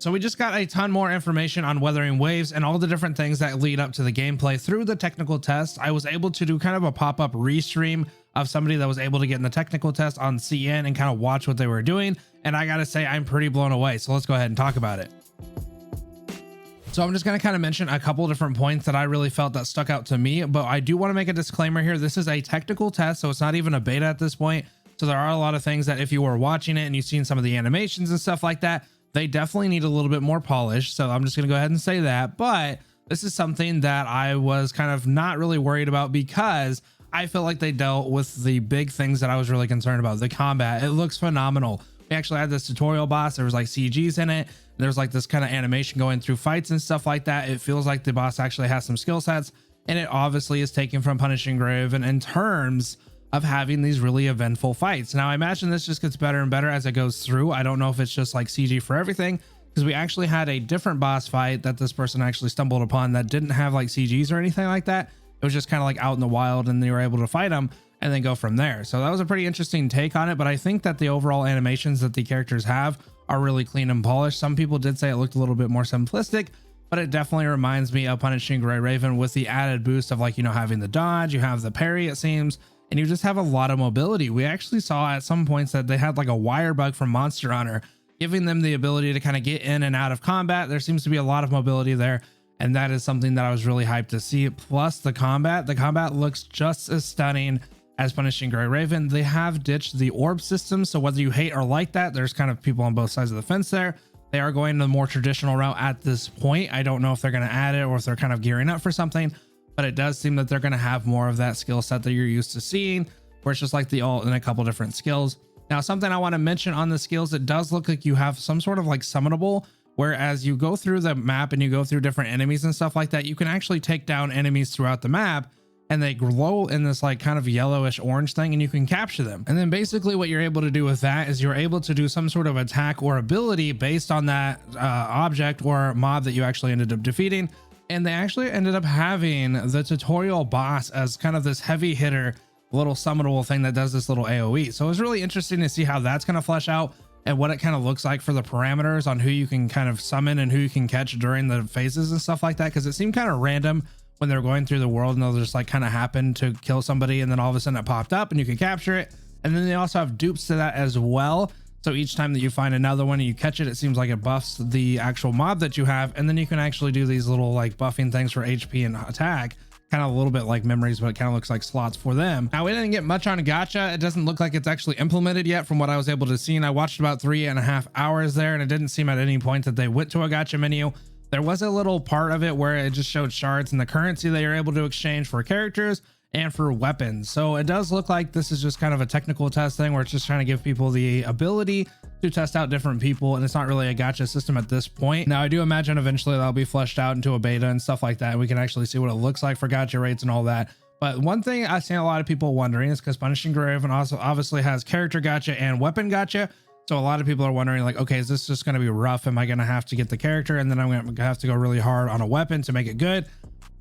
So we just got a ton more information on Wuthering Waves and all the different things that lead up to the gameplay through the technical test. I was able to do kind of a pop-up restream of somebody that was able to get in the technical test on CN and kind of watch what they were doing. And I gotta say, I'm pretty blown away. So let's go ahead and talk about it. So I'm just going to kind of mention a couple different points that I really felt that stuck out to me, but I do want to make a disclaimer here. This is a technical test, so it's not even a beta at this point. So there are a lot of things that if you were watching it and you've seen some of the animations and stuff like that, they definitely need a little bit more polish. So I'm just going to go ahead and say that, but this is something that I was kind of not really worried about because I feel like they dealt with the big things that I was really concerned about. The combat, it looks phenomenal. We actually had this tutorial boss. There was like CGs in it. There's like this kind of animation going through fights and stuff like that. It feels like the boss actually has some skill sets, and it obviously is taken from Punishing Grave and in terms of having these really eventful fights. Now I imagine this just gets better and better as it goes through. I don't know if it's just like CG for everything, because we actually had a different boss fight that this person actually stumbled upon that didn't have like CGs or anything like that. It was just kind of like out in the wild, and they were able to fight them and then go from there. So that was a pretty interesting take on it, but I think that the overall animations that the characters have are really clean and polished. Some people did say it looked a little bit more simplistic, but it definitely reminds me of Punishing Gray Raven with the added boost of like, you know, having the dodge, you have the parry, it seems, and you just have a lot of mobility. We actually saw at some points that they had like a wire bug from Monster Hunter, giving them the ability to kind of get in and out of combat. There seems to be a lot of mobility there, and that is something that I was really hyped to see. Plus the combat looks just as stunning as Punishing Gray Raven. They have ditched the orb system, so whether you hate or like that, there's kind of people on both sides of the fence there. They are going the more traditional route at this point. I don't know if they're going to add it or if they're kind of gearing up for something, but it does seem that they're going to have more of that skill set that you're used to seeing, where it's just like the ult and a couple different skills. Now, something I want to mention on the skills, it does look like you have some sort of like summonable, whereas you go through the map and you go through different enemies and stuff like that, you can actually take down enemies throughout the map, and they glow in this like kind of yellowish orange thing, and you can capture them. And then basically what you're able to do with that is you're able to do some sort of attack or ability based on that object or mob that you actually ended up defeating. And they actually ended up having the tutorial boss as kind of this heavy hitter little summonable thing that does this little AoE. So it was really interesting to see how that's going to flesh out and what it kind of looks like for the parameters on who you can kind of summon and who you can catch during the phases and stuff like that, because it seemed kind of random when they're going through the world and they'll just like kind of happen to kill somebody, and then all of a sudden it popped up and you can capture it. And then they also have dupes to that as well. So each time that you find another one and you catch it, it seems like it buffs the actual mob that you have. And then you can actually do these little like buffing things for HP and attack, kind of a little bit like memories, but it kind of looks like slots for them. Now we didn't get much on Gacha. It doesn't look like it's actually implemented yet from what I was able to see. And I watched about 3.5 hours there, and it didn't seem at any point that they went to a Gacha menu. There was a little part of it where it just showed shards and the currency that you're able to exchange for characters and for weapons. So it does look like this is just kind of a technical test thing where it's just trying to give people the ability to test out different people, and it's not really a gacha system at this point. Now I do imagine eventually that'll be fleshed out into a beta and stuff like that, and we can actually see what it looks like for gacha rates and all that. But one thing I've seen a lot of people wondering is because Punishing Grave and also obviously has character gacha and weapon gacha. So a lot of people are wondering like, okay, is this just going to be rough? Am I going to have to get the character and then I'm going to have to go really hard on a weapon to make it good?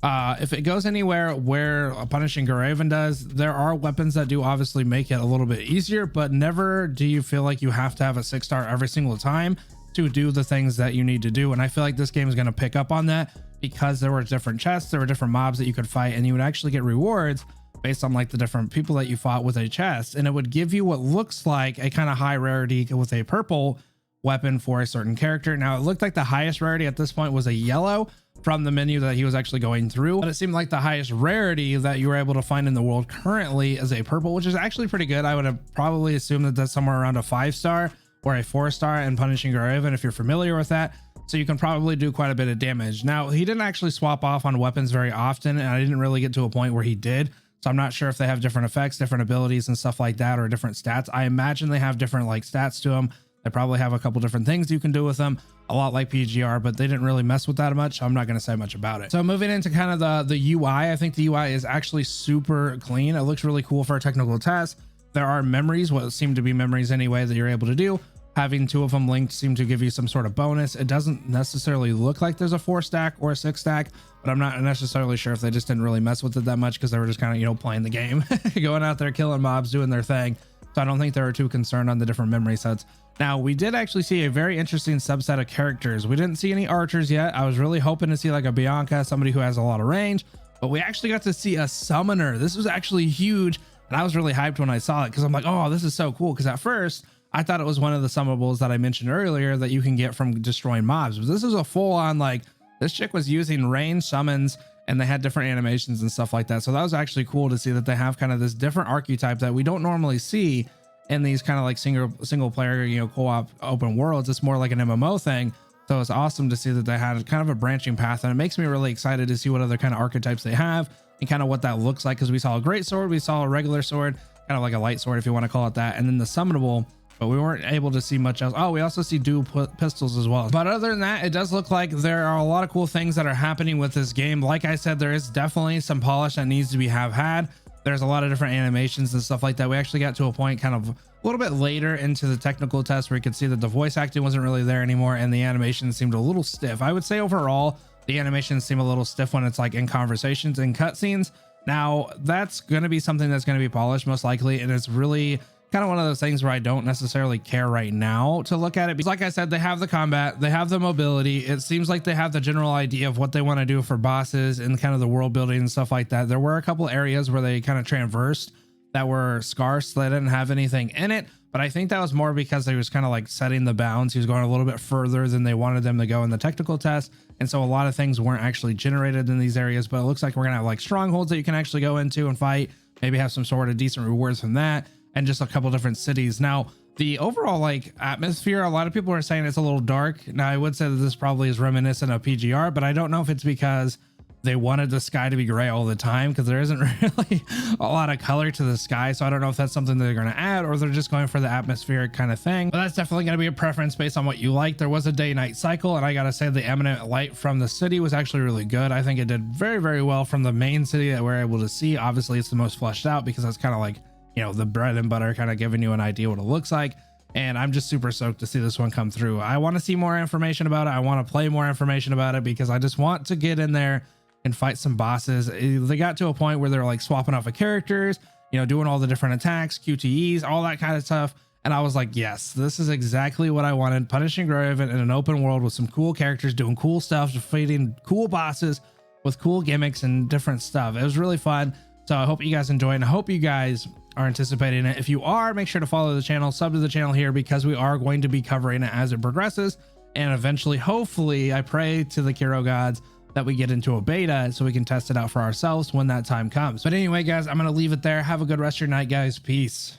If it goes anywhere where Punishing Graven does, there are weapons that do obviously make it a little bit easier, but never do you feel like you have to have a 6-star every single time to do the things that you need to do. And I feel like this game is going to pick up on that because there were different chests, there were different mobs that you could fight, and you would actually get rewards based on like the different people that you fought with a chest, and it would give you what looks like a kind of high rarity with a purple weapon for a certain character. Now it looked like the highest rarity at this point was a yellow from the menu that he was actually going through, but it seemed like the highest rarity that you were able to find in the world currently is a purple, which is actually pretty good. I would have probably assumed that that's somewhere around a 5-star or a 4-star in Punishing Graven if you're familiar with that. So you can probably do quite a bit of damage. Now he didn't actually swap off on weapons very often, and I didn't really get to a point where he did. So I'm not sure if they have different effects, different abilities and stuff like that, or different stats. I imagine they have different like stats to them. They probably have a couple different things you can do with them, a lot like PGR, but they didn't really mess with that much. So I'm not going to say much about it. So moving into kind of the UI, I think the UI is actually super clean. It looks really cool for a technical test. There are memories, what seem to be memories anyway, that you're able to do. Having 2 of them linked seem to give you some sort of bonus. It doesn't necessarily look like there's a 4-stack or a 6-stack, but I'm not necessarily sure if they just didn't really mess with it that much because they were just kind of, you know, playing the game, going out there, killing mobs, doing their thing. So I don't think they were too concerned on the different memory sets. Now, we did actually see a very interesting subset of characters. We didn't see any archers yet. I was really hoping to see like a Bianca, somebody who has a lot of range, but we actually got to see a summoner. This was actually huge, and I was really hyped when I saw it because I'm like, oh, this is so cool. Because at first, I thought it was one of the summonables that I mentioned earlier that you can get from destroying mobs. But this is a full-on, like, this chick was using range summons, and they had different animations and stuff like that. So that was actually cool to see that they have kind of this different archetype that we don't normally see in these kind of like single player, you know, co-op open worlds. It's more like an MMO thing. So it's awesome to see that they had kind of a branching path, and it makes me really excited to see what other kind of archetypes they have and kind of what that looks like. Because we saw a great sword, we saw a regular sword, kind of like a light sword if you want to call it that, and then the summonable, but we weren't able to see much else. Oh, we also see dual pistols as well. But other than that, it does look like there are a lot of cool things that are happening with this game. Like I said, there is definitely some polish that needs to be had. There's a lot of different animations and stuff like that. We actually got to a point kind of a little bit later into the technical test where you could see that the voice acting wasn't really there anymore, and the animation seemed a little stiff. I would say overall, the animations seem a little stiff when it's like in conversations and cutscenes. Now, that's going to be something that's going to be polished most likely, and it's really kind of one of those things where I don't necessarily care right now to look at it, because like I said, they have the combat, they have the mobility. It seems like they have the general idea of what they want to do for bosses and kind of the world building and stuff like that. There were a couple areas where they kind of traversed that were scarce, they didn't have anything in it, but I think that was more because they was kind of like setting the bounds. He was going a little bit further than they wanted them to go in the technical test, and so a lot of things weren't actually generated in these areas. But it looks like we're gonna have like strongholds that you can actually go into and fight, maybe have some sort of decent rewards from that, and just a couple different cities. Now, the overall like atmosphere, a lot of people are saying it's a little dark. Now, I would say that this probably is reminiscent of PGR, but I don't know if it's because they wanted the sky to be gray all the time, because there isn't really a lot of color to the sky. So I don't know if that's something they're going to add, or they're just going for the atmospheric kind of thing. But that's definitely going to be a preference based on what you like. There was a day-night cycle, and I gotta say the eminent light from the city was actually really good. I think it did very, very well from the main city that we're able to see. Obviously, it's the most fleshed out because that's kind of like, you know, the bread and butter, kind of giving you an idea what it looks like. And I'm just super stoked to see this one come through. I want to see more information about it. I want to play more information about it, because I just want to get in there and fight some bosses. They got to a point where they're like swapping off of characters, you know, doing all the different attacks, QTEs, all that kind of stuff. And I was like, yes, this is exactly what I wanted. Punishing Graven in an open world with some cool characters doing cool stuff, defeating cool bosses with cool gimmicks and different stuff. It was really fun. So I hope you guys enjoy, and I hope you guys are anticipating it. If you are, make sure to follow the channel, sub to the channel here, because we are going to be covering it as it progresses. And eventually, hopefully, I pray to the Kiro gods that we get into a beta so we can test it out for ourselves when that time comes. But anyway, guys, I'm going to leave it there. Have a good rest of your night, guys. Peace.